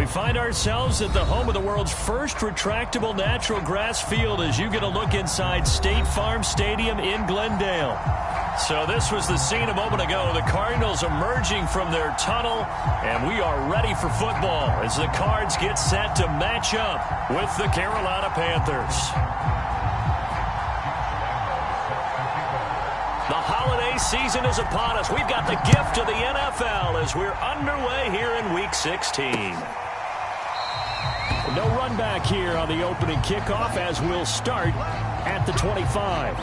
find ourselves at the home of the world's first retractable natural grass field as you get a look inside State Farm Stadium in Glendale. So this was the scene a moment ago. The Cardinals emerging from their tunnel, and we are ready for football as the Cards get set to match up with the Carolina Panthers. The holiday season is upon us. We've got the gift of the NFL as we're underway here in Week 16. No run back here on the opening kickoff as we'll start at the 25.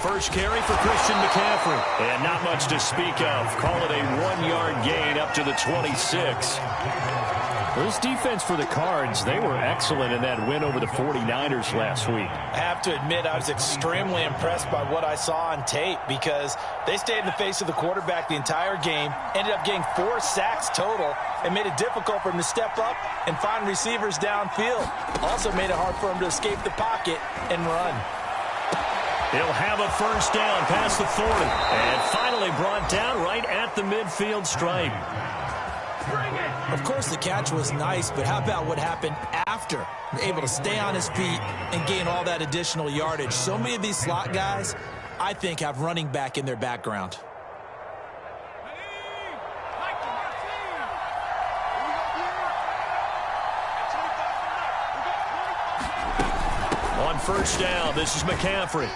First carry for Christian McCaffrey. And not much to speak of. Call it a 1-yard gain up to the 26. This defense for the Cards, they were excellent in that win over the 49ers last week. I have to admit, I was extremely impressed by what I saw on tape because they stayed in the face of the quarterback the entire game, ended up getting 4 sacks total, and made it difficult for him to step up and find receivers downfield. Also made it hard for him to escape the pocket and run. He'll have a first down past the 40. And finally brought down right at the midfield stripe. Of course, the catch was nice, but how about what happened after? Able to stay on his feet and gain all that additional yardage. So many of these slot guys, I think, have running back in their background. On first down, this is McCaffrey.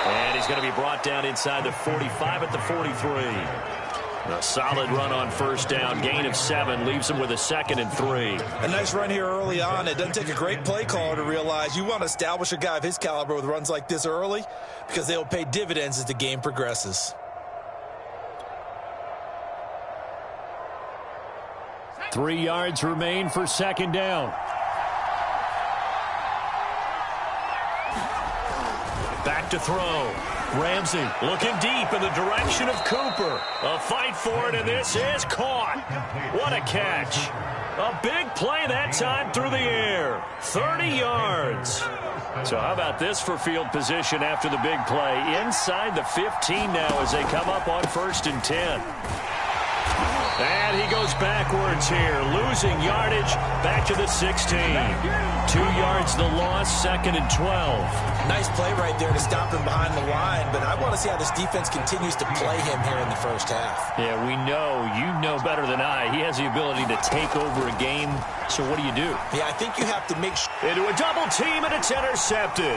And he's going to be brought down inside the 45 at the 43. A solid run on first down. Gain of 7 leaves him with a 2nd and 3. A nice run here early on. It doesn't take a great play caller to realize you want to establish a guy of his caliber with runs like this early because they'll pay dividends as the game progresses. Three yards remain for second down. Back to throw. Ramsey looking deep in the direction of Cooper. A fight for it, and this is caught. What a catch. A big play that time through the air. 30 yards. So how about this for field position after the big play? Inside the 15 now as they come up on 1st and 10. And he goes backwards here, losing yardage back to the 16. 2 yards the loss, 2nd and 12. Nice play right there to stop him behind the line, but I want to see how this defense continues to play him here in the first half. Yeah, we know, you know better than I, he has the ability to take over a game, so what do you do? Yeah, I think you have to make sure. Into a double team, and it's intercepted.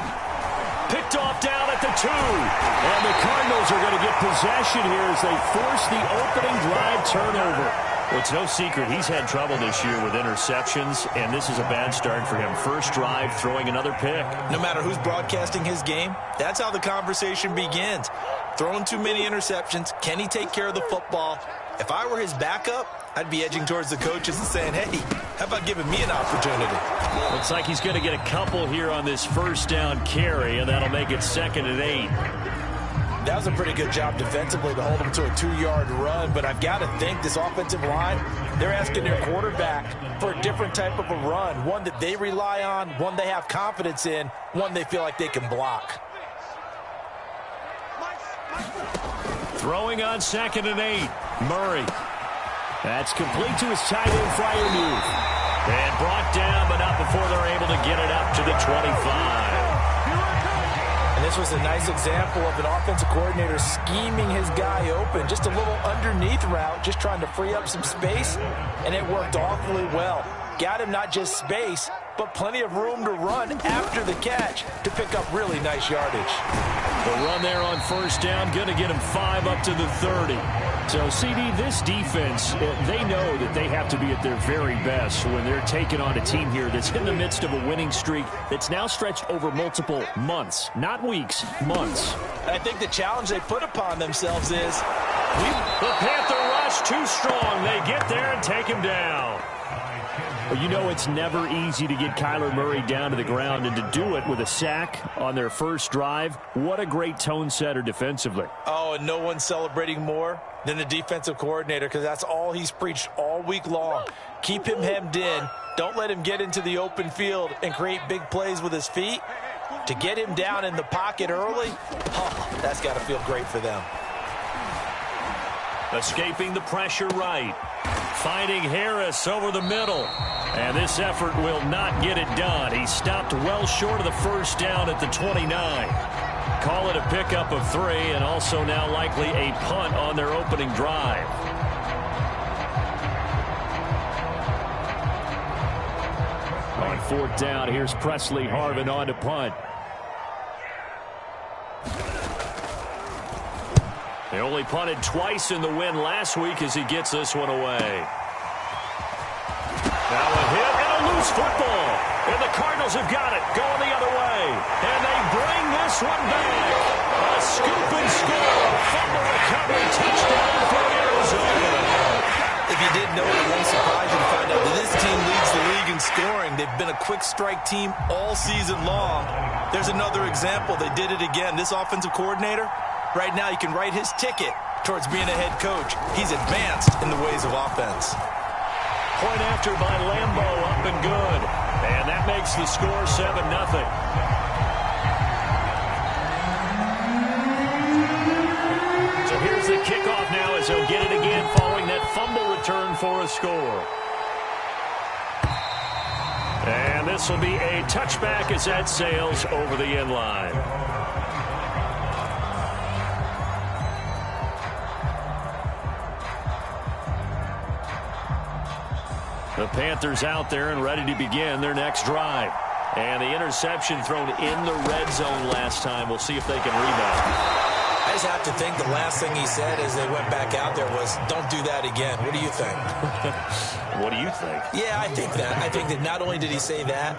Picked off down at the 2. And the Cardinals are going to get possession here as they force the opening drive turnover. Well, it's no secret he's had trouble this year with interceptions, and this is a bad start for him. First drive, throwing another pick. No matter who's broadcasting his game, that's how the conversation begins. Throwing too many interceptions, can he take care of the football? If I were his backup, I'd be edging towards the coaches and saying, hey, how about giving me an opportunity? Looks like he's going to get a couple here on this first down carry, and that'll make it 2nd and 8. That was a pretty good job defensively to hold him to a 2-yard run, but I've got to think this offensive line, they're asking their quarterback for a different type of a run, one that they rely on, one they have confidence in, one they feel like they can block. Throwing on 2nd and 8, Murray. That's complete to his tight end Freiermuth. And brought down, but not before they're able to get it up to the 25. And this was a nice example of an offensive coordinator scheming his guy open. Just a little underneath route, just trying to free up some space, and it worked awfully well. Got him not just space, but plenty of room to run after the catch to pick up really nice yardage. The run there on first down, going to get him 5 up to the 30. So, CD, this defense, they know that they have to be at their very best when they're taking on a team here that's in the midst of a winning streak that's now stretched over multiple months, not weeks, months. I think the challenge they put upon themselves is The Panther rush too strong. They get there and take him down. Well, you know it's never easy to get Kyler Murray down to the ground, and to do it with a sack on their first drive, what a great tone setter defensively. Oh, and no one's celebrating more than the defensive coordinator, because that's all he's preached all week long. Keep him hemmed in. Don't let him get into the open field and create big plays with his feet. To get him down in the pocket early, oh, that's got to feel great for them. Escaping the pressure right. Finding Harris over the middle. And this effort will not get it done. He stopped well short of the first down at the 29. Call it a pickup of 3, and also now likely a punt on their opening drive. On 4th down, here's Presley Harvin on to punt. They only punted twice in the win last week as he gets this one away. Now a hit and a loose football. And the Cardinals have got it going the other way. And they bring this one back. A scoop and score. Fumble recovery. Touchdown for Arizona. If you didn't know, it won't surprise you to find out that this team leads the league in scoring. They've been a quick strike team all season long. There's another example. They did it again. This offensive coordinator, right now, you can write his ticket towards being a head coach. He's advanced in the ways of offense. Point after by Lambo, up and good. And that makes the score 7-0. So here's the kickoff now as they'll get it again following that fumble return for a score. And this will be a touchback as that sails over the end line. The Panthers out there and ready to begin their next drive. And the interception thrown in the red zone last time. We'll see if they can rebound. I just have to think the last thing he said as they went back out there was, don't do that again. What do you think? What do you think? Yeah, I think that. I think that not only did he say that,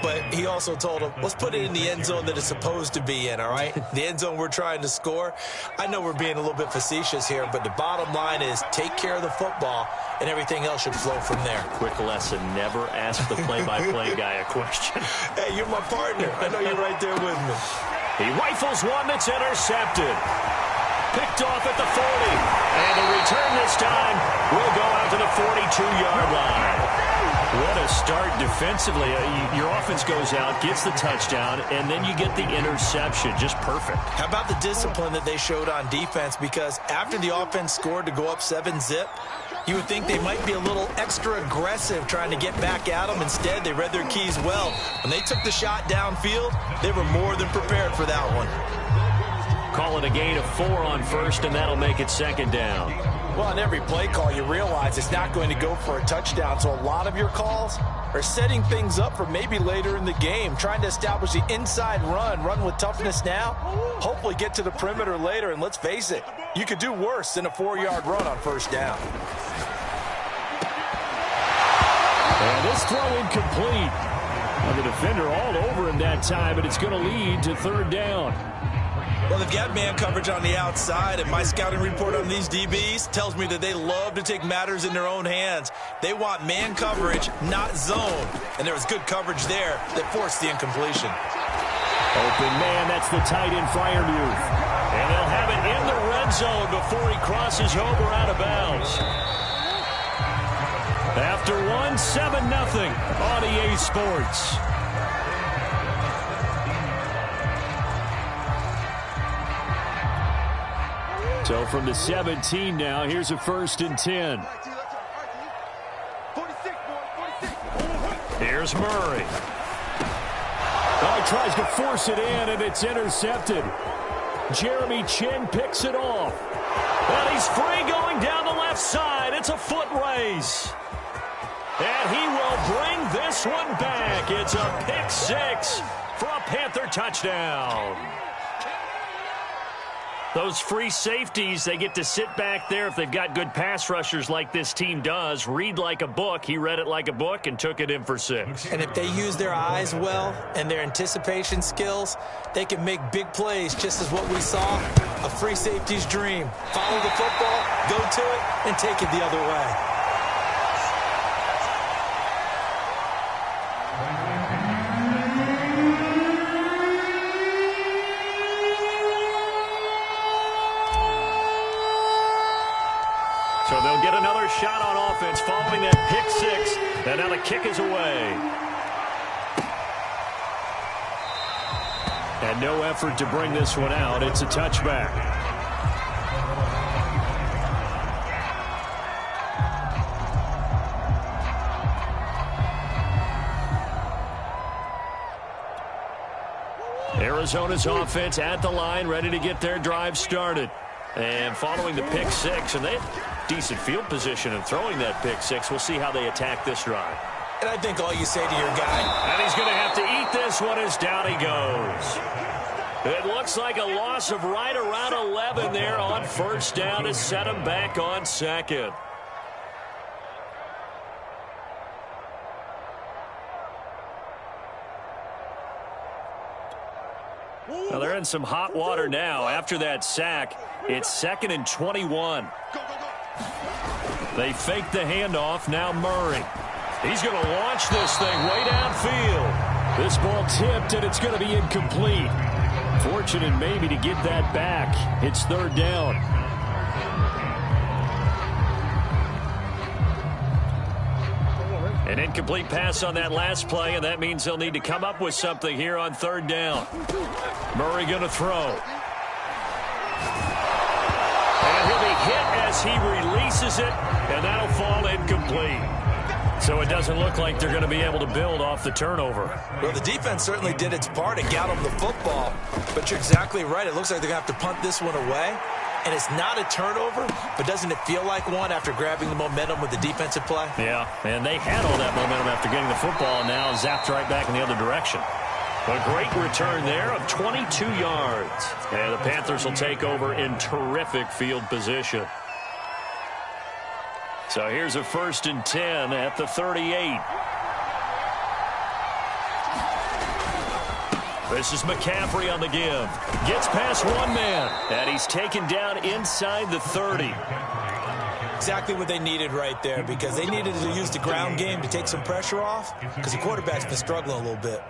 but he also told him, let's put it in the end zone that it's supposed to be in, all right? The end zone we're trying to score. I know we're being a little bit facetious here, but the bottom line is take care of the football, and everything else should flow from there. Quick lesson, never ask the play-by-play guy a question. Hey, you're my partner. I know you're right there with me. He rifles one that's intercepted. Picked off at the 40. And the return this time will go out to the 42-yard line. What a start defensively. Your offense goes out, gets the touchdown, and then you get the interception. Just perfect. How about the discipline that they showed on defense? Because after the offense scored to go up 7-zip, you would think they might be a little extra aggressive trying to get back at them. Instead, they read their keys well. When they took the shot downfield, they were more than prepared for that one. Call it a gain of 4 on first, and that'll make it 2nd down. Well, on every play call, you realize it's not going to go for a touchdown. So a lot of your calls are setting things up for maybe later in the game, trying to establish the inside run with toughness now, hopefully get to the perimeter later. And let's face it, you could do worse than a 4-yard run on first down. And this throw incomplete. And the defender all over him that time, and it's going to lead to 3rd down. Well, they've got man coverage on the outside, and my scouting report on these DBs tells me that they love to take matters in their own hands. They want man coverage, not zone. And there was good coverage there that forced the incompletion. Open man, that's the tight end Freiermuth. And they'll have it in the red zone before he crosses over out of bounds. After 7-0 on EA Sports. So from the 17 now, here's a 1st and 10. Here's Murray. Oh, he tries to force it in, and it's intercepted. Jeremy Chin picks it off. And he's free going down the left side. It's a foot race. And he will bring this one back. It's a pick 6 for a Panther touchdown. Those free safeties, they get to sit back there if they've got good pass rushers like this team does. Read like a book. He read it like a book and took it in for 6. And if they use their eyes well and their anticipation skills, they can make big plays, just as what we saw, a free safety's dream. Follow the football, go to it, and take it the other way. So they'll get another shot on offense following that pick 6. And now the kick is away. And no effort to bring this one out. It's a touchback. Arizona's offense at the line, ready to get their drive started. And following the pick 6, and they have decent field position in throwing that pick 6. We'll see how they attack this drive. And I think all you say to your guy, and he's going to have to eat this one as down he goes. It looks like a loss of right around 11 there on first down to set him back on second. Well, they're in some hot water now. After that sack, it's 2nd and 21. They fake the handoff. Now Murray. He's going to launch this thing way downfield. This ball tipped, and it's going to be incomplete. Fortunate maybe to get that back. It's 3rd down. An incomplete pass on that last play, and that means they'll need to come up with something here on 3rd down. Murray going to throw. And he'll be hit as he releases it, and that'll fall incomplete. So it doesn't look like they're going to be able to build off the turnover. Well, the defense certainly did its part and got them the football. But you're exactly right. It looks like they're going to have to punt this one away. And it's not a turnover, but doesn't it feel like one after grabbing the momentum with the defensive play? Yeah, and they had all that momentum after getting the football, and now zapped right back in the other direction. A great return there of 22 yards. And the Panthers will take over in terrific field position. So here's a 1st and 10 at the 38. This is McCaffrey on the give. Gets past one man, and he's taken down inside the 30. Exactly what they needed right there, because they needed to use the ground game to take some pressure off, because the quarterback's been struggling a little bit.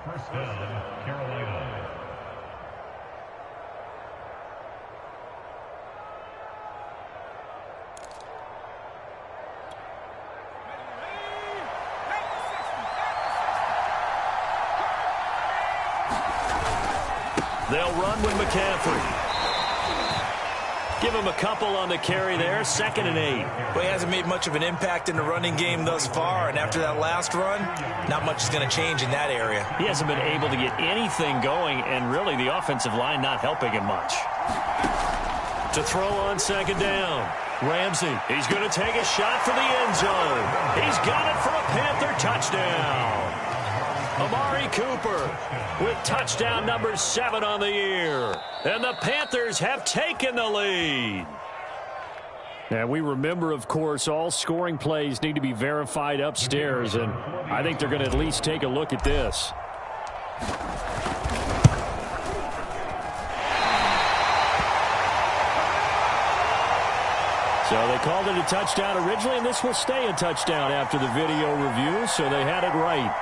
They'll run with McCaffrey. Give him a couple on the carry there. 2nd and 8. Well, he hasn't made much of an impact in the running game thus far, and after that last run, not much is going to change in that area. He hasn't been able to get anything going, and really the offensive line not helping him much. To throw on 2nd down. Ramsey, he's going to take a shot for the end zone. He's got it for a Panther touchdown. Amari Cooper with touchdown number 7 on the year. And the Panthers have taken the lead. And we remember, of course, all scoring plays need to be verified upstairs. And I think they're going to at least take a look at this. So they called it a touchdown originally, and this will stay a touchdown after the video review. So they had it right.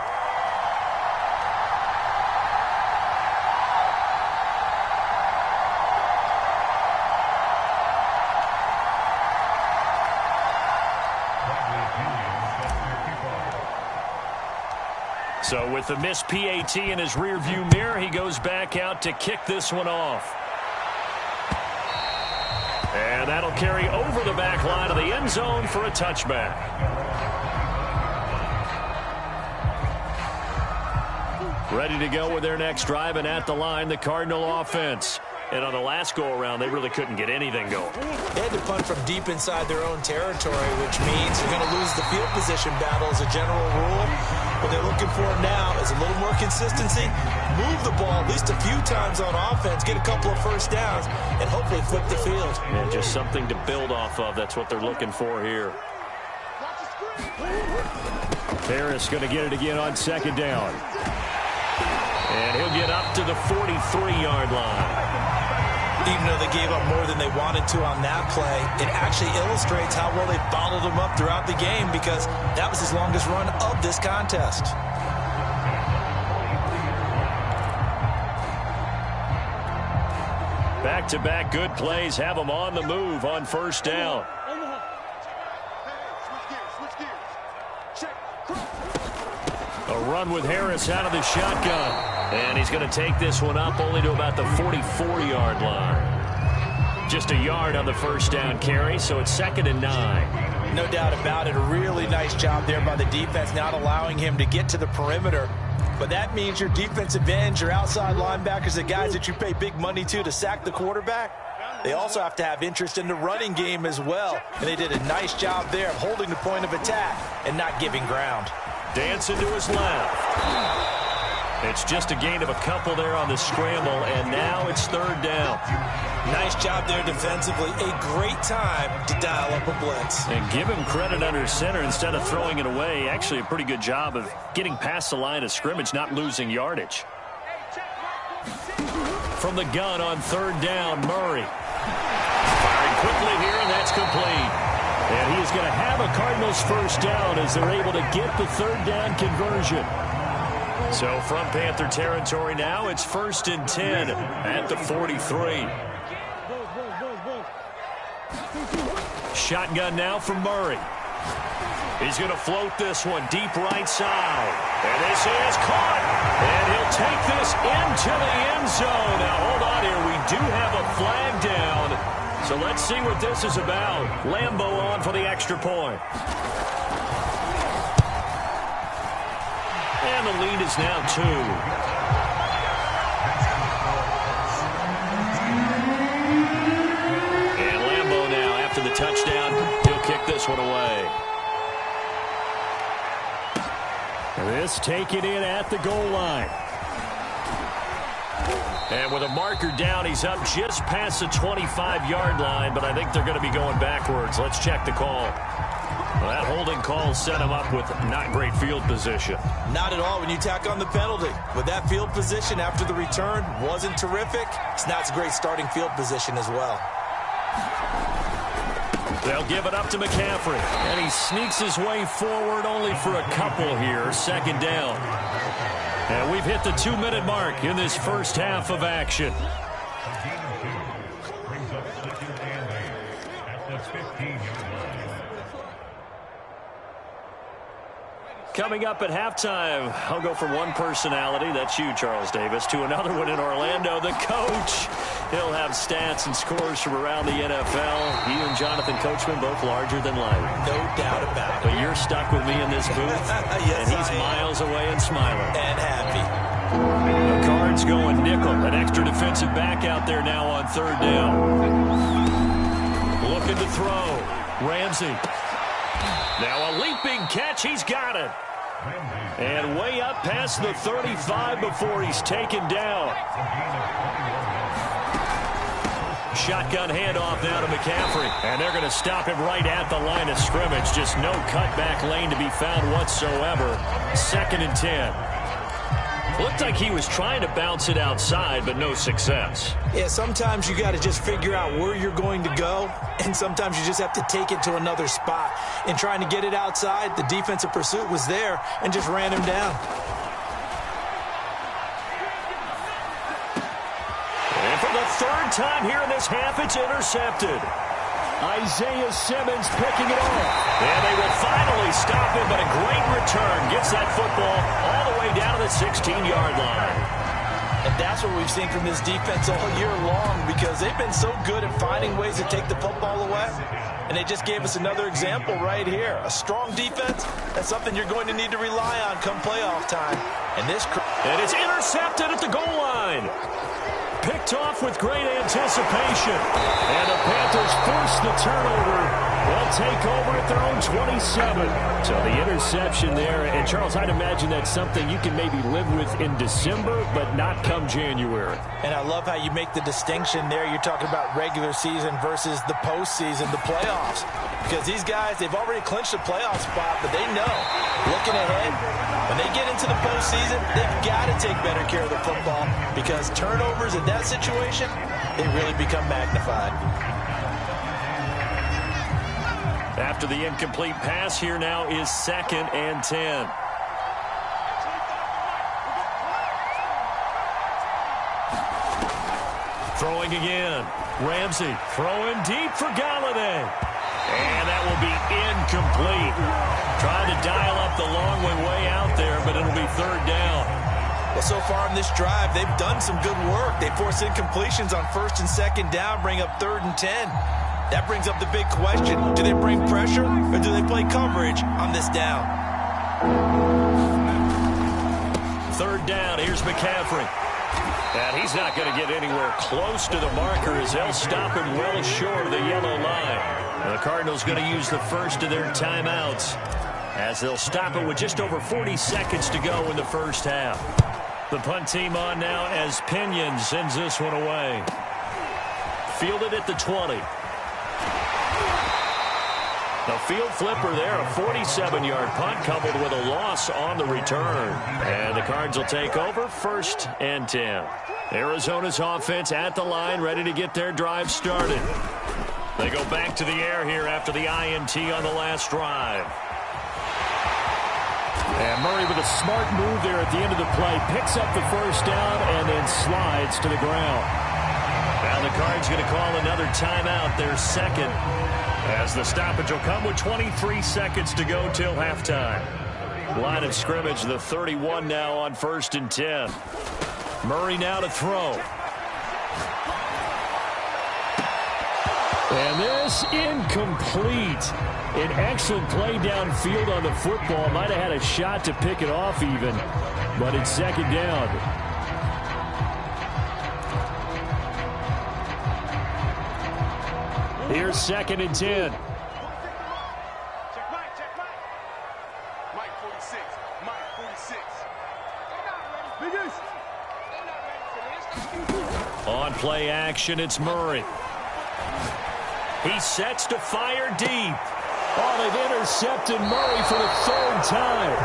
So with the missed PAT in his rearview mirror, he goes back out to kick this one off. And that'll carry over the back line of the end zone for a touchback. Ready to go with their next drive, and at the line, the Cardinal offense. And on the last go-around, they really couldn't get anything going. They had to punt from deep inside their own territory, which means they're going to lose the field position battle as a general rule. What they're looking for now is a little more consistency, move the ball at least a few times on offense, get a couple of first downs, and hopefully flip the field. And just something to build off of. That's what they're looking for here. Harris going to get it again on second down. And he'll get up to the 43-yard line. Even though they gave up more than they wanted to on that play, it actually illustrates how well they bottled him up throughout the game, because that was his longest run of this contest. Back-to-back good plays have them on the move on first down. A run with Harris out of the shotgun. And he's going to take this one up only to about the 44-yard line. Just a yard on the first down carry, so it's 2nd and 9. No doubt about it. A really nice job there by the defense, not allowing him to get to the perimeter. But that means your defensive ends, your outside linebackers, the guys that you pay big money to sack the quarterback, they also have to have interest in the running game as well. And they did a nice job there of holding the point of attack and not giving ground. Dancing to his left. It's just a gain of a couple there on the scramble, and now it's 3rd down. Nice job there defensively. A great time to dial up a blitz. And give him credit under center instead of throwing it away. Actually, a pretty good job of getting past the line of scrimmage, not losing yardage. From the gun on 3rd down, Murray. Firing quickly here, and that's complete. And he is going to have a Cardinals first down as they're able to get the 3rd down conversion. So from Panther territory now, it's 1st and 10 at the 43. Shotgun now from Murray. He's going to float this one deep right side. And this is caught. And he'll take this into the end zone. Now hold on here. We do have a flag down. So let's see what this is about. Lambo on for the extra point. And the lead is now 2. And Lambo now, after the touchdown, he'll kick this one away. This taken in at the goal line. And with a marker down, he's up just past the 25-yard line, but I think they're going to be going backwards. Let's check the call. Well, that holding call set him up with not great field position. Not at all when you tack on the penalty. With that field position after the return wasn't terrific, it's not a great starting field position as well. They'll give it up to McCaffrey. And he sneaks his way forward only for a couple here. 2nd down. And we've hit the 2-minute mark in this first half of action. Coming up at halftime, I'll go from one personality, that's you, Charles Davis, to another one in Orlando, the coach. He'll have stats and scores from around the NFL. He and Jonathan Coachman both larger than life. No doubt about it. But you're stuck with me in this booth, yes, and he's miles away and smiling. And happy. The Cards going nickel, an extra defensive back out there now on 3rd down. Looking to throw. Ramsey. Now a leaping catch. He's got it. And way up past the 35 before he's taken down. Shotgun handoff now to McCaffrey. And they're going to stop him right at the line of scrimmage. Just no cutback lane to be found whatsoever. 2nd and 10. Looked like he was trying to bounce it outside, but no success. Yeah, sometimes you got to just figure out where you're going to go, and sometimes you just have to take it to another spot. In trying to get it outside, the defensive pursuit was there and just ran him down. And for the 3rd time here in this half, it's intercepted. Isaiah Simmons picking it off. And they will finally stop him, but a great return. Gets that football all the way down to the 16-yard line. And that's what we've seen from this defense all year long, because they've been so good at finding ways to take the football away. And they just gave us another example right here. A strong defense, that's something you're going to need to rely on come playoff time. And it's intercepted at the goal line. Picked off with great anticipation. And the Panthers force the turnover They'll take over at their own 27. So the interception there. And, Charles, I'd imagine that's something you can maybe live with in December, but not come January. And I love how you make the distinction there. You're talking about regular season versus the postseason, the playoffs. Because these guys, they've already clinched a playoff spot, but they know, looking ahead, when they get into the postseason, they've got to take better care of the football because turnovers in that situation, they really become magnified. After the incomplete pass, here now is 2nd and 10. Throwing again. Ramsey throwing deep for Galladay. And that will be incomplete. Trying to dial up the long way out there, but it'll be 3rd down. Well, so far in this drive, they've done some good work. They force incompletions on 1st and 2nd down, bring up 3rd and 10. That brings up the big question. Do they bring pressure or do they play coverage on this down? 3rd down. Here's McCaffrey. And he's not going to get anywhere close to the marker as they'll stop him well short of the yellow line. And the Cardinals going to use the first of their timeouts as they'll stop it with just over 40 seconds to go in the first half. The punt team on now as Pinion sends this one away. Fielded at the 20. The field flipper there, a 47-yard punt coupled with a loss on the return. And the Cards will take over 1st and 10. Arizona's offense at the line, ready to get their drive started. They go back to the air here after the INT on the last drive. And Murray with a smart move there at the end of the play. Picks up the 1st down and then slides to the ground. Now the Cards going to call another timeout, their 2nd. As the stoppage will come with 23 seconds to go till halftime. Line of scrimmage, the 31 now on 1st and 10. Murray now to throw. And this incomplete. An excellent play downfield on the football. Might have had a shot to pick it off even, but it's 2nd down. Here's 2nd and 10. Mike 46. Mike 46. On play action, it's Murray. He sets to fire deep. Oh, they've intercepted Murray for the 3rd time.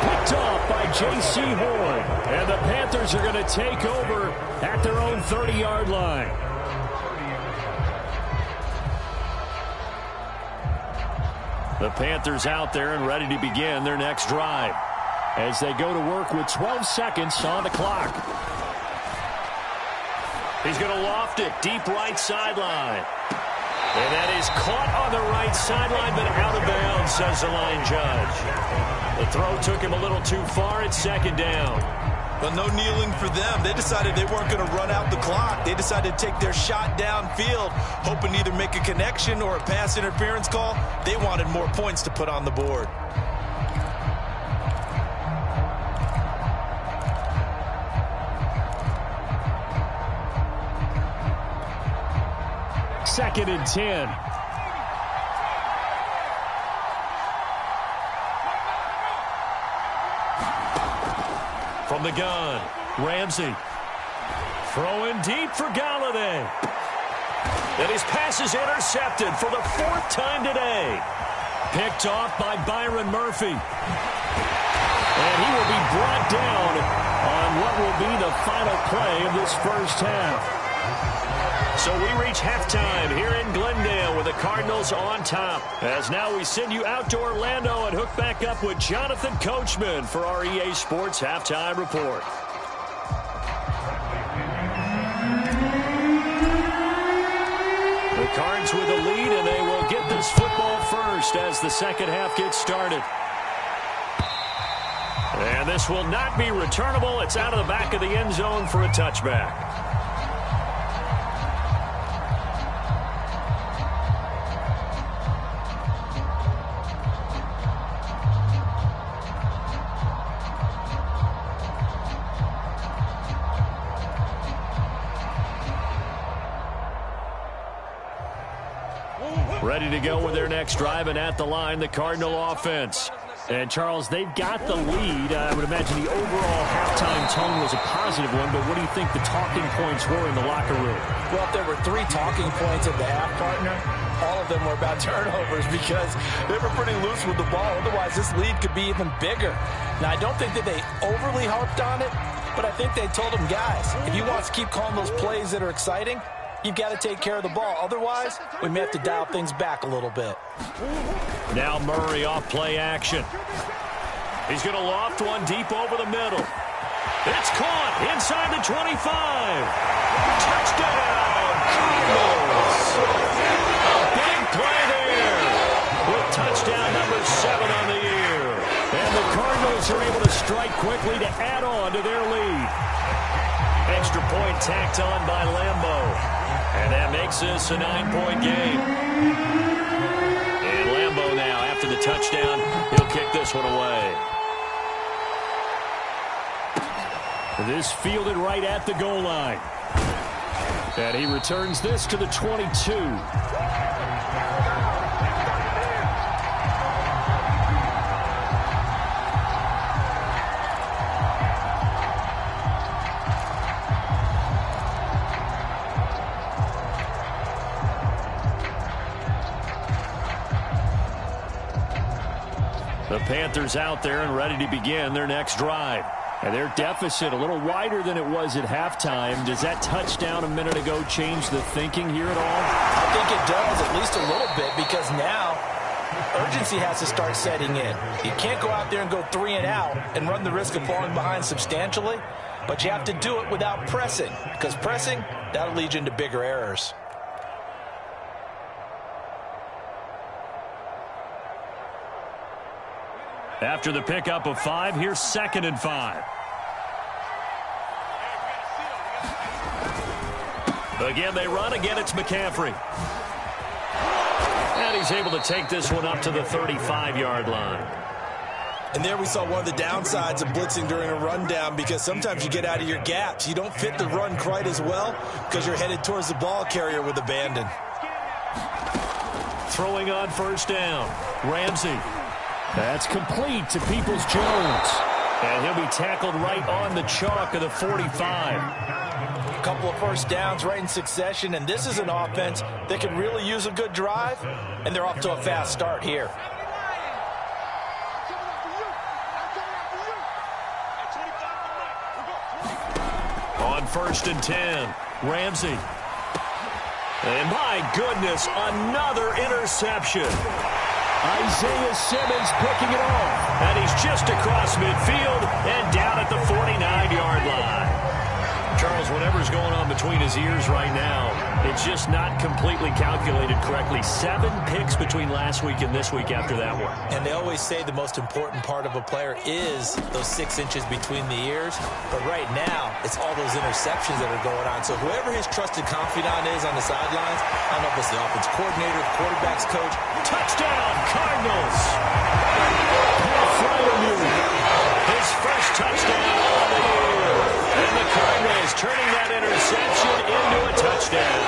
Picked off by J.C. Horn. And the Panthers are going to take over at their own 30-yard line. The Panthers out there and ready to begin their next drive as they go to work with 12 seconds on the clock. He's going to loft it deep right sideline. And that is caught on the right sideline, but out of bounds, says the line judge. The throw took him a little too far. It's 2nd down. But no kneeling for them. They decided they weren't going to run out the clock. They decided to take their shot downfield, hoping to either make a connection or a pass interference call. They wanted more points to put on the board. Second and 10. From the gun, Ramsey. Throwing deep for Galladay. And his pass is intercepted for the 4th time today. Picked off by Byron Murphy. And he will be brought down on what will be the final play of this first half. So we reach halftime here in Glendale with the Cardinals on top. As now we send you out to Orlando and hook back up with Jonathan Coachman for our EA Sports Halftime Report. The Cards with the lead, and they will get this football first as the second half gets started. And this will not be returnable. It's out of the back of the end zone for a touchback. Ready to go with their next drive, and at the line, the Cardinal offense. And, Charles, they've got the lead. I would imagine the overall halftime tone was a positive one, but what do you think the talking points were in the locker room? Well, if there were 3 talking points at the half, partner, all of them were about turnovers because they were pretty loose with the ball. Otherwise, this lead could be even bigger. Now, I don't think that they overly harped on it, but I think they told them, guys, if you want to keep calling those plays that are exciting, you've got to take care of the ball. Otherwise, we may have to dial things back a little bit. Now Murray off play action. He's going to loft one deep over the middle. It's caught inside the 25. Touchdown, Cardinals. A big play there with touchdown number 7 on the year. And the Cardinals are able to strike quickly to add on to their lead. Extra point tacked on by Lambeau. And that makes this a 9-point game. And Lambeau now, after the touchdown, he'll kick this one away. This fielded right at the goal line. And he returns this to the 22. The Panthers out there and ready to begin their next drive. And their deficit a little wider than it was at halftime. Does that touchdown a minute ago change the thinking here at all? I think it does, at least a little bit, because now urgency has to start setting in. You can't go out there and go 3 and out and run the risk of falling behind substantially, but you have to do it without pressing, because pressing, that'll lead you into bigger errors. After the pickup of 5, here's 2nd and 5. Again, they run. Again, it's McCaffrey. And he's able to take this one up to the 35-yard line. And there we saw one of the downsides of blitzing during a rundown, because sometimes you get out of your gaps. You don't fit the run quite as well because you're headed towards the ball carrier with abandon. Throwing on 1st down. Ramsey. That's complete to Peoples-Jones. And he'll be tackled right on the chalk of the 45. A couple of 1st downs right in succession, and this is an offense that could really use a good drive, and they're off to a fast start here. On 1st and 10, Ramsey. And my goodness, another interception. Isaiah Simmons picking it off. And he's just across midfield and down at the 49-yard line. Charles, whatever's going on between his ears right now, it's just not completely calculated correctly. 7 picks between last week and this week after that one. And they always say the most important part of a player is those 6 inches between the ears. But right now, it's all those interceptions that are going on. So whoever his trusted confidant is on the sidelines, I don't know if it's the offense coordinator, the quarterback's coach. Touchdown, Cardinals! His first touchdown of the year. And the Cardinals turning that interception into a touchdown.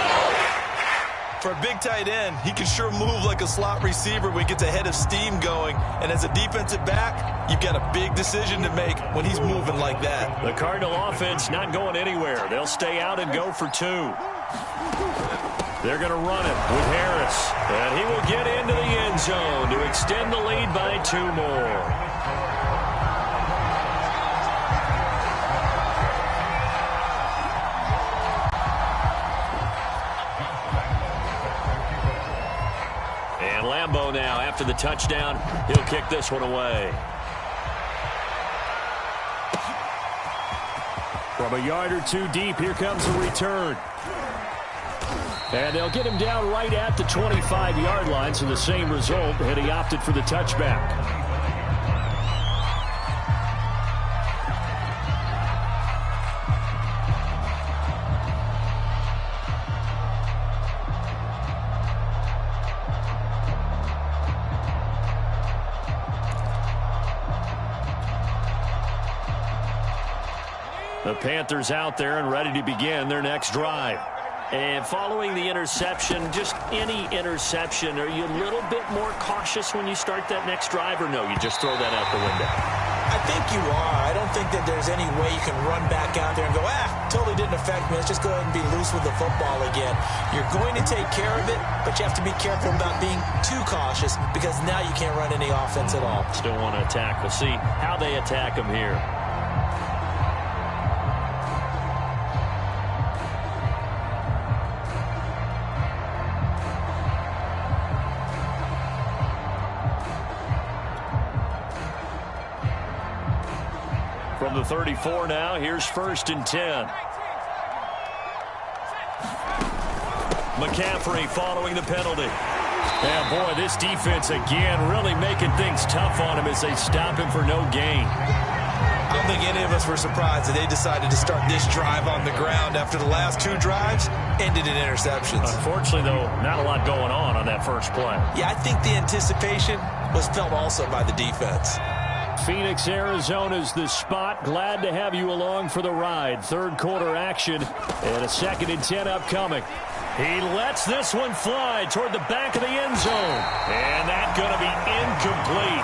For a big tight end, he can sure move like a slot receiver when he gets a head of steam going. And as a defensive back, you've got a big decision to make when he's moving like that. The Cardinal offense not going anywhere. They'll stay out and go for 2. They're going to run it with Harris. And he will get into the end zone to extend the lead by 2 more. And Lambeau now, after the touchdown, he'll kick this one away. From a yard or 2 deep, here comes a return. And they'll get him down right at the 25-yard line, so the same result, and he opted for the touchback. The Panthers out there and ready to begin their next drive. And following the interception, just any interception, are you a little bit more cautious when you start that next drive, or no, you just throw that out the window? I think you are. I don't think that there's any way you can run back out there and go, totally didn't affect me. Let's just go ahead and be loose with the football again. You're going to take care of it, but you have to be careful about being too cautious because now you can't run any offense at all. Still want to attack. We'll see how they attack them here. From the 34 now, here's 1st and 10. McCaffrey following the penalty. Yeah, boy, this defense again really making things tough on him as they stop him for no gain. I don't think any of us were surprised that they decided to start this drive on the ground after the last 2 drives ended in interceptions. Unfortunately, though, not a lot going on that first play. Yeah, I think the anticipation was felt also by the defense. Phoenix, Arizona's the spot. Glad to have you along for the ride. Third quarter action and a 2nd and 10 upcoming. He lets this one fly toward the back of the end zone. And that's going to be incomplete.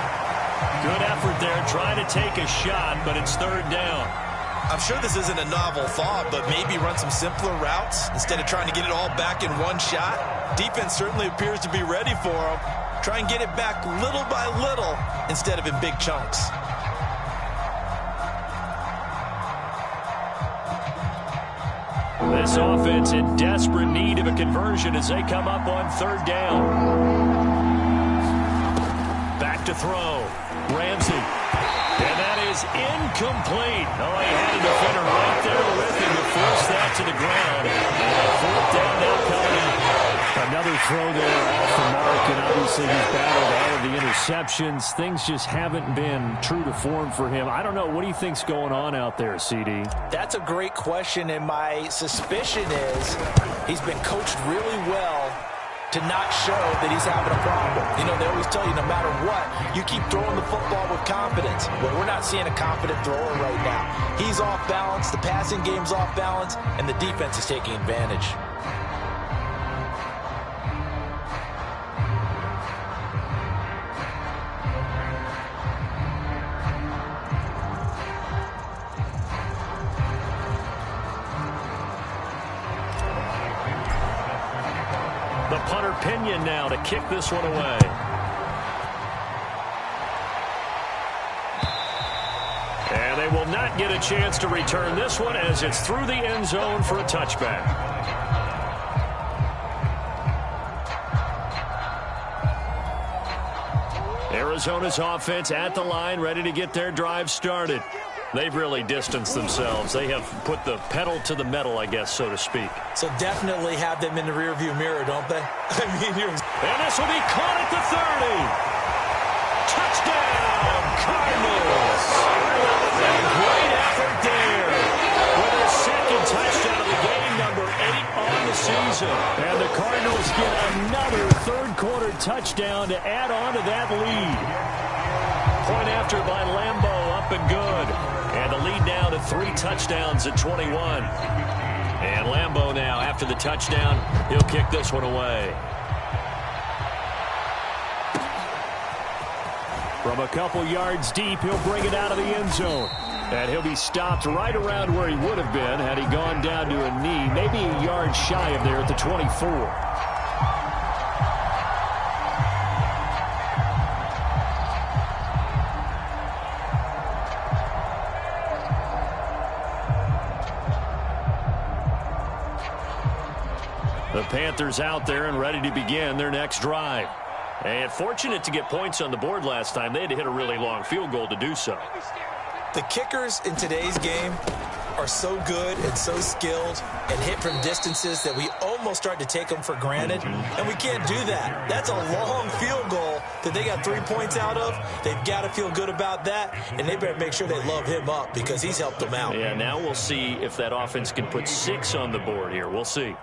Good effort there trying to take a shot, but it's 3rd down. I'm sure this isn't a novel thought, but maybe run some simpler routes instead of trying to get it all back in one shot. Defense certainly appears to be ready for him. Try and get it back little by little instead of in big chunks. This offense in desperate need of a conversion as they come up on 3rd down. Back to throw. Ramsey. And that is incomplete. Oh, he had a defender right there with him to force that to the ground. And 4th down now coming. Another throw there off the mark, and obviously he's battled all of the interceptions. Things just haven't been true to form for him. I don't know. What do you think's going on out there, CD? That's a great question, and my suspicion is he's been coached really well to not show that he's having a problem. You know, they always tell you no matter what, you keep throwing the football with confidence. Well, we're not seeing a confident thrower right now. He's off balance, the passing game's off balance, and the defense is taking advantage. The punter Pinion now to kick this one away. And they will not get a chance to return this one as it's through the end zone for a touchback. Arizona's offense at the line, ready to get their drive started. They've really distanced themselves. They have put the pedal to the metal, I guess, so to speak. So definitely have them in the rearview mirror, don't they? I mean, and this will be caught at the 30. Touchdown, Cardinals. A great effort there with their 2nd touchdown of the game, number 8 on the season. And the Cardinals get another 3rd quarter touchdown to add on to that lead. Point after by Lambo, up and good. And the lead now to 3 touchdowns at 21. And Lambo now, after the touchdown, he'll kick this one away. From a couple yards deep, he'll bring it out of the end zone. And he'll be stopped right around where he would have been had he gone down to a knee, maybe a yard shy of there at the 24. The Panthers out there and ready to begin their next drive. And fortunate to get points on the board last time. They had to hit a really long field goal to do so. The kickers in today's game are so good and so skilled and hit from distances that we almost start to take them for granted. And we can't do that. That's a long field goal that they got 3 points out of. They've got to feel good about that, and they better make sure they love him up because he's helped them out. Yeah, now we'll see if that offense can put 6 on the board here. We'll see.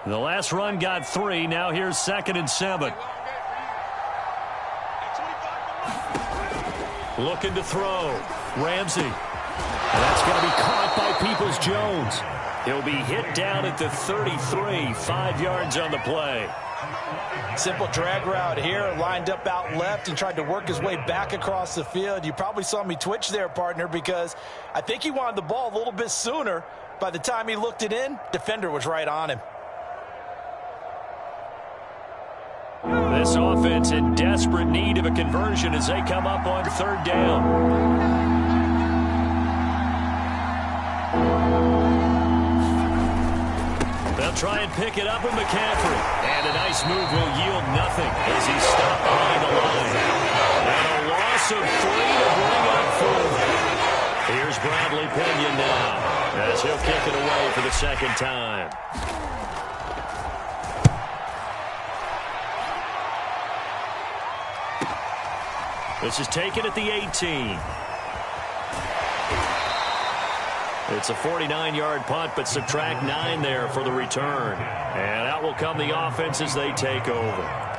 The last run got 3. Now here's 2nd and 7. Looking to throw. Ramsey And that's going to be caught by Peoples-Jones. He'll be hit down at the 33, 5 yards on the play. Simple drag route here, lined up out left and tried to work his way back across the field. You probably saw me twitch there, partner, because I think he wanted the ball a little bit sooner. By the time he looked it in, defender was right on him. This offense in desperate need of a conversion as they come up on 3rd down. They'll try and pick it up with McCaffrey. And a nice move will yield nothing as he's stopped behind the line. And a loss of 3 to bring up 4. Here's Bradley Pinion now as he'll kick it away for the 2nd time. This is taken at the 18. It's a 49-yard punt, but subtract 9 there for the return. And out will come the offense as they take over.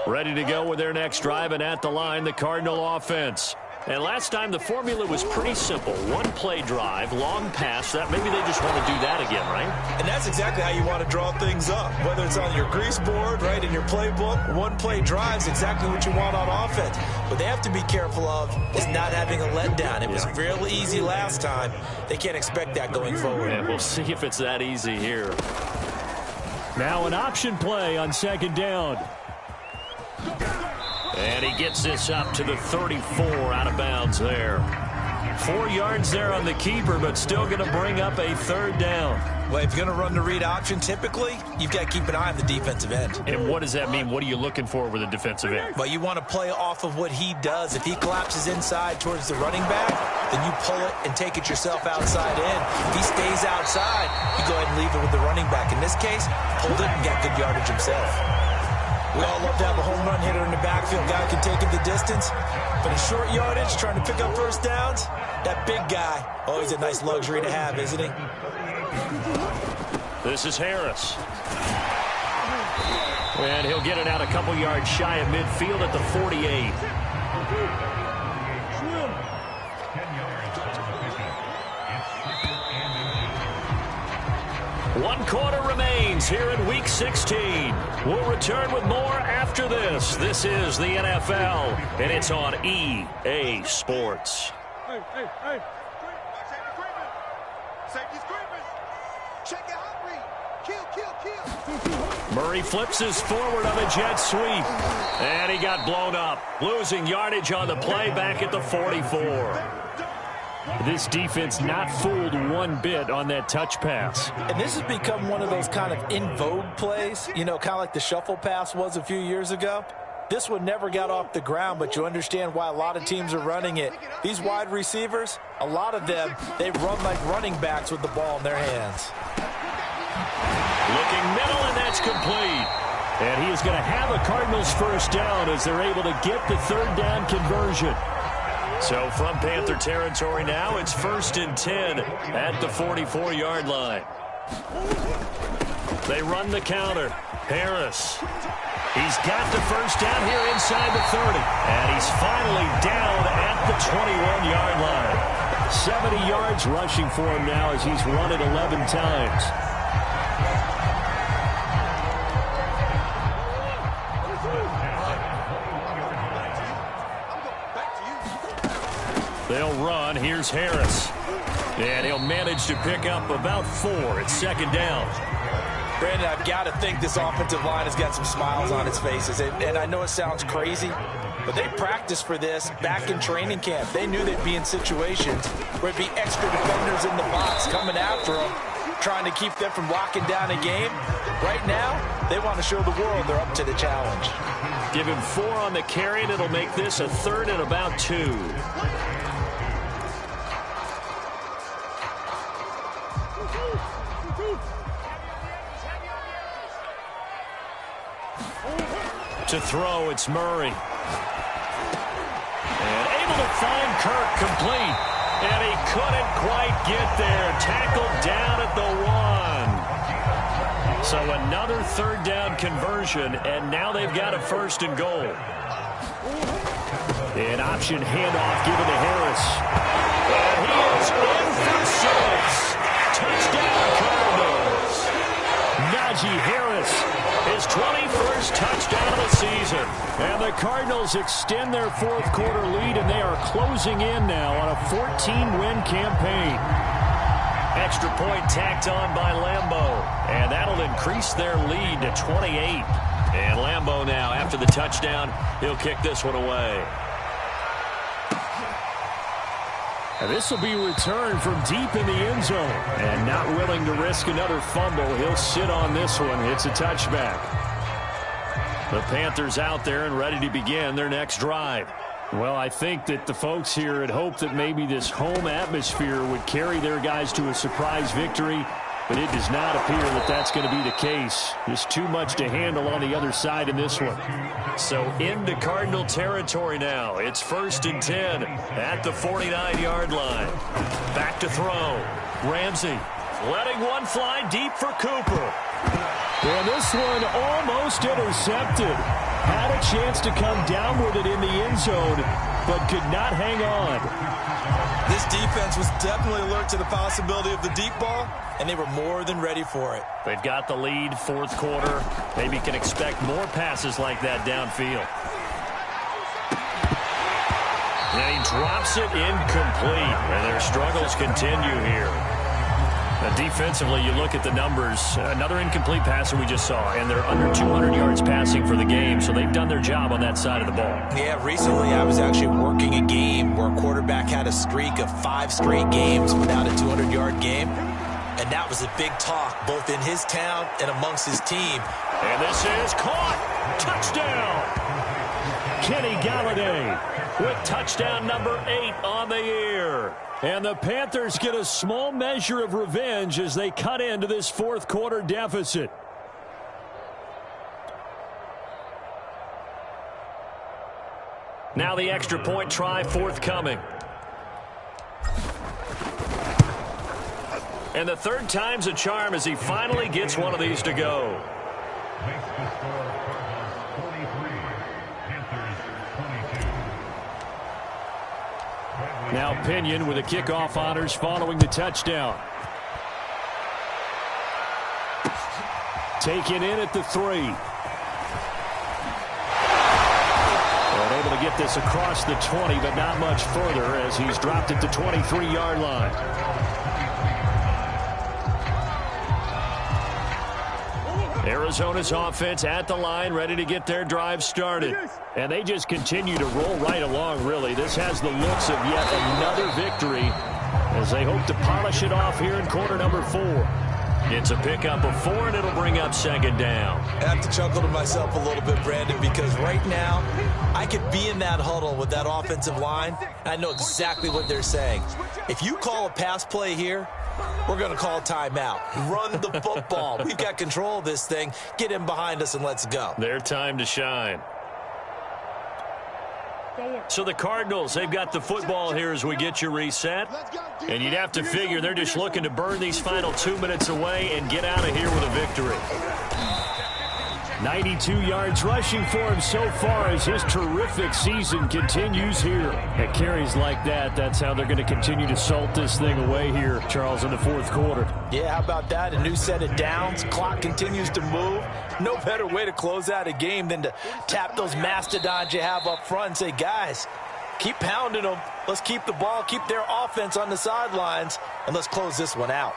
Ready to go with their next drive, and at the line, the Cardinal offense. And last time, the formula was pretty simple. 1-play drive, long pass. That maybe they just want to do that again, right? And that's exactly how you want to draw things up. Whether it's on your grease board, right, in your playbook, 1-play drive is exactly what you want on offense. What they have to be careful of is not having a letdown. It was real easy last time. They can't expect that going forward. And we'll see if it's that easy here. Now an option play on 2nd down. And he gets this up to the 34, out of bounds there. 4 yards there on the keeper, but still going to bring up a 3rd down. Well, if you're going to run the read option, typically, you've got to keep an eye on the defensive end. And what does that mean? What are you looking for with a defensive end? Well, you want to play off of what he does. If he collapses inside towards the running back, then you pull it and take it yourself outside in. If he stays outside, you go ahead and leave it with the running back. In this case, pulled it and got good yardage himself. We all love to have a home run hitter in the backfield. Guy can take it the distance. But in short yardage, trying to pick up 1st downs, that big guy, always a nice luxury to have, isn't he? This is Harris. And he'll get it out a couple yards shy of midfield at the 48. 1 quarter remains here in Week 16. We'll return with more after this. This is the NFL, and it's on EA Sports. Hey. Safety screaming. Check it out, Reed. Kill. Murray flips his forward on a jet sweep. And he got blown up. Losing yardage on the play back at the 44. This defense not fooled one bit on that touch pass. And this has become one of those kind of in vogue plays, you know, kind of like the shuffle pass was a few years ago. This one never got off the ground, but you understand why a lot of teams are running it. These wide receivers, a lot of them, they run like running backs with the ball in their hands. Looking middle, and that's complete. And he is going to have a Cardinals 1st down as they're able to get the 3rd down conversion. So from Panther territory now, it's 1st and 10 at the 44-yard line. They run the counter. Harris. He's got the 1st down here inside the 30. And he's finally down at the 21-yard line. 70 yards rushing for him now as he's run it 11 times. They'll run. Here's Harris. And he'll manage to pick up about 4. It's 2nd down. Brandon, I've got to think this offensive line has got some smiles on its faces. And I know it sounds crazy, but they practiced for this back in training camp. They knew they'd be in situations where it'd be extra defenders in the box coming after them, trying to keep them from locking down a game. Right now, they want to show the world they're up to the challenge. Give him 4 on the carry, and it'll make this a 3rd and about 2. To throw, it's Murray. And able to find Kirk complete. And he couldn't quite get there. Tackled down at the 1. another third down conversion, and now they've got a 1st and goal. An option handoff given to Harris. And he is in for 6. Touchdown, Cardinals. Najee Harris, his 21st touchdown of the season. And the Cardinals extend their 4th quarter lead, and they are closing in now on a 14-win campaign. Extra point tacked on by Lambeau, and that'll increase their lead to 28. And Lambeau now, after the touchdown, he'll kick this one away. And this will be returned from deep in the end zone. And not willing to risk another fumble, he'll sit on this one. It's a touchback. The Panthers out there and ready to begin their next drive. Well, I think that the folks here had hoped that maybe this home atmosphere would carry their guys to a surprise victory, but it does not appear that that's going to be the case. Just too much to handle on the other side in this one. So into Cardinal territory now. It's 1st and 10 at the 49-yard line. Back to throw. Ramsey letting one fly deep for Cooper. And this one almost intercepted. Had a chance to come down with it in the end zone, but could not hang on. This defense was definitely alert to the possibility of the deep ball, and they were more than ready for it. They've got the lead, 4th quarter. Maybe can expect more passes like that downfield. And he drops it incomplete, and their struggles continue here. Defensively, you look at the numbers. Another incomplete passer we just saw, and they're under 200 yards passing for the game, so they've done their job on that side of the ball. Yeah, recently I was actually working a game where a quarterback had a streak of 5 straight games without a 200-yard game, and that was a big talk both in his town and amongst his team. And this is caught. Touchdown. Kenny Galladay with touchdown number 8 on the year. And the Panthers get a small measure of revenge as they cut into this 4th quarter deficit. Now the extra point try forthcoming. And the 3rd time's a charm as he finally gets one of these to go. Now Pinion with the kickoff honors following the touchdown. Taken in at the 3. And able to get this across the 20, but not much further as he's dropped at the 23-yard line. Arizona's offense at the line, ready to get their drive started. And they just continue to roll right along, really. This has the looks of yet another victory as they hope to polish it off here in quarter number 4. It's a pickup of 4, and it'll bring up 2nd down. I have to chuckle to myself a little bit, Brandon, because right now I could be in that huddle with that offensive line, and I know exactly what they're saying. If you call a pass play here, we're going to call timeout. Run the football. We've got control of this thing. Get in behind us and let's go. Their time to shine. So the Cardinals, they've got the football here as we get you reset. And you'd have to figure they're just looking to burn these final 2 minutes away and get out of here with a victory. 92 yards rushing for him so far as his terrific season continues here. At carries like that, that's how they're going to continue to salt this thing away here, Charles, in the 4th quarter. Yeah, how about that? A new set of downs. Clock continues to move. No better way to close out a game than to tap those mastodons you have up front and say, guys, keep pounding them. Let's keep the ball, keep their offense on the sidelines, and let's close this one out.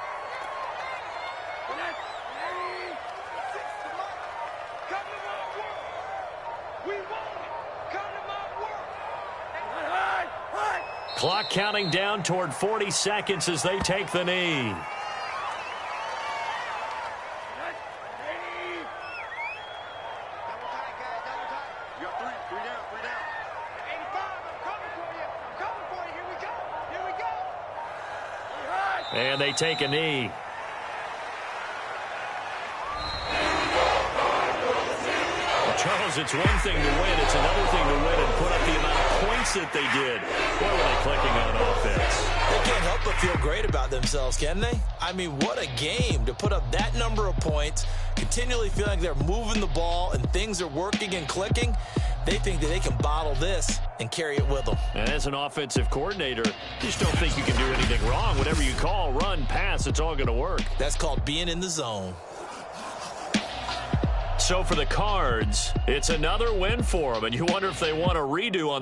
Clock counting down toward 40 seconds as they take the knee. And they take a knee. Charles, it's one thing to win. It's another thing to win and put up the amount of points that they did. What were they clicking on offense? They can't help but feel great about themselves, can they? I mean, what a game to put up that number of points, continually feeling like they're moving the ball and things are working and clicking. They think that they can bottle this and carry it with them. And as an offensive coordinator, you just don't think you can do anything wrong. Whatever you call, run, pass, it's all going to work. That's called being in the zone. So for the Cards, it's another win for them, and you wonder if they want a redo on